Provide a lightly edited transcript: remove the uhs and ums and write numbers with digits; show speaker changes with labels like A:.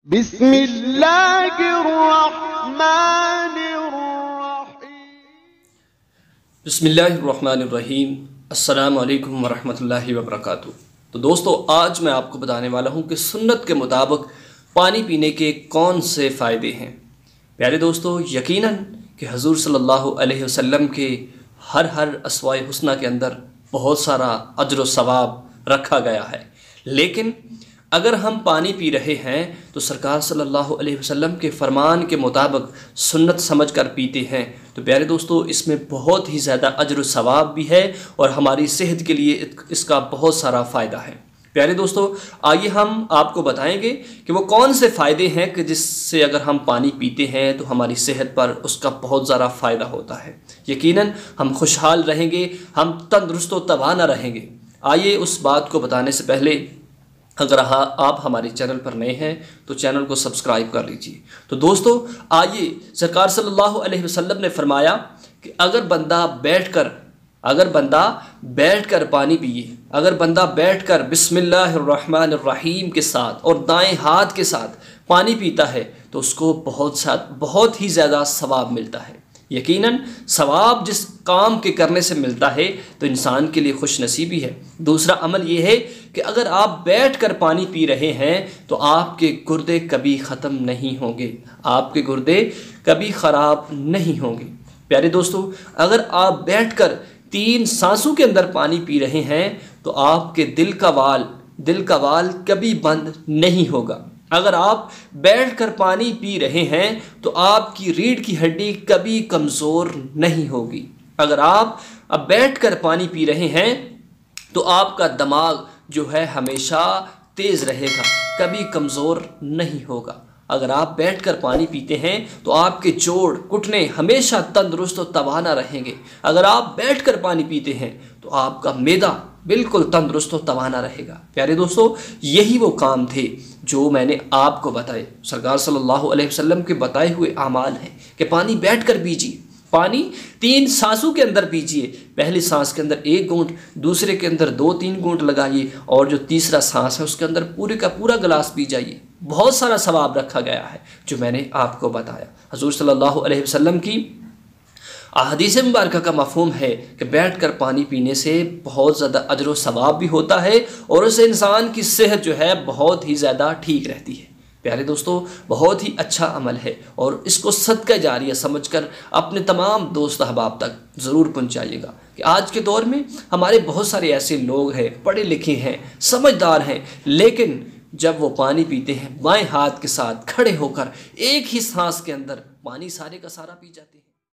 A: बिस्मिल्लाहिर्रहमानिर्रहीम। अस्सलामु अलैकुम वरहमतुल्लाहि वबरकातुहू। तो दोस्तों, आज मैं आपको बताने वाला हूँ कि सुन्नत के मुताबिक पानी पीने के कौन से फ़ायदे हैं। प्यारे दोस्तों, यकीनन कि हुज़ूर सल्लल्लाहु अलैहि वसल्लम के हर अस्वाए हुस्ना के अंदर बहुत सारा अज्र व सवाब रखा गया है, लेकिन अगर हम पानी पी रहे हैं तो सरकार सल्लल्लाहु अलैहि वसल्लम के फरमान के मुताबिक सुन्नत समझकर पीते हैं, तो प्यारे दोस्तों इसमें बहुत ही ज़्यादा अज्र सवाब भी है और हमारी सेहत के लिए इसका बहुत सारा फ़ायदा है। प्यारे दोस्तों, आइए हम आपको बताएंगे कि वो कौन से फ़ायदे हैं कि जिससे अगर हम पानी पीते हैं तो हमारी सेहत पर उसका बहुत ज़्यादा फ़ायदा होता है। यकीनन हम खुशहाल रहेंगे, हम तंदुरुस्त व तवाना रहेंगे। आइए उस बात को बताने से पहले, अगर आप हमारे चैनल पर नए हैं तो चैनल को सब्सक्राइब कर लीजिए। तो दोस्तों आइए, सरकार सल्लल्लाहु अलैहि वसल्लम ने फरमाया कि अगर बंदा बैठकर पानी पिए, अगर बंदा बैठकर बिस्मिल्लाहिर्रहमानिर्रहीम के साथ और दाएं हाथ के साथ पानी पीता है तो उसको बहुत ही ज़्यादा सवाब मिलता है। यकीनन सवाब जिस काम के करने से मिलता है तो इंसान के लिए खुश नसीबी है। दूसरा अमल ये है कि अगर आप बैठकर पानी पी रहे हैं तो आपके गुर्दे कभी ख़त्म नहीं होंगे, आपके गुर्दे कभी ख़राब नहीं होंगे। प्यारे दोस्तों, अगर आप बैठकर 3 सांसों के अंदर पानी पी रहे हैं तो आपके दिल का वाल कभी बंद नहीं होगा। अगर आप बैठकर पानी पी रहे हैं तो आपकी रीढ़ की हड्डी कभी कमज़ोर नहीं होगी। अगर आप अब बैठकर पानी पी रहे हैं तो आपका दिमाग जो है हमेशा तेज़ रहेगा, कभी कमज़ोर नहीं होगा। अगर आप बैठकर पानी पीते हैं तो आपके जोड़ घुटने हमेशा तंदुरुस्त और तवाना रहेंगे। अगर आप बैठकर पानी पीते हैं तो आपका मैदा बिल्कुल तंदुरुस्त और तवाना रहेगा। प्यारे दोस्तों, यही वो काम थे जो मैंने आपको बताए। सरकार सल्लल्लाहु अलैहि वसल्लम के बताए हुए आमाल हैं कि पानी बैठकर पीजिए, पानी 3 सांसों के अंदर पीजिए। पहली सांस के अंदर 1 घूंट, दूसरे के अंदर 2-3 घूंट लगाइए और जो तीसरा सांस है उसके अंदर पूरे का पूरा गिलास पी जाइए। बहुत सारा सवाब रखा गया है जो मैंने आपको बताया। हुज़ूर सल्लल्लाहु अलैहि वसल्लम की अहादीस मुबारक का मफ़हूम है कि बैठकर पानी पीने से बहुत ज़्यादा अज्र व सवाब भी होता है और उससे इंसान की सेहत जो है बहुत ही ज़्यादा ठीक रहती है। प्यारे दोस्तों, बहुत ही अच्छा अमल है और इसको सदका जारिया समझकर अपने तमाम दोस्त अहबाब तक ज़रूर पहुँचाइएगा कि आज के दौर में हमारे बहुत सारे ऐसे लोग हैं, पढ़े लिखे हैं, समझदार हैं, लेकिन जब वो पानी पीते हैं बाएं हाथ के साथ खड़े होकर एक ही सांस के अंदर पानी सारे का सारा पी जाते हैं।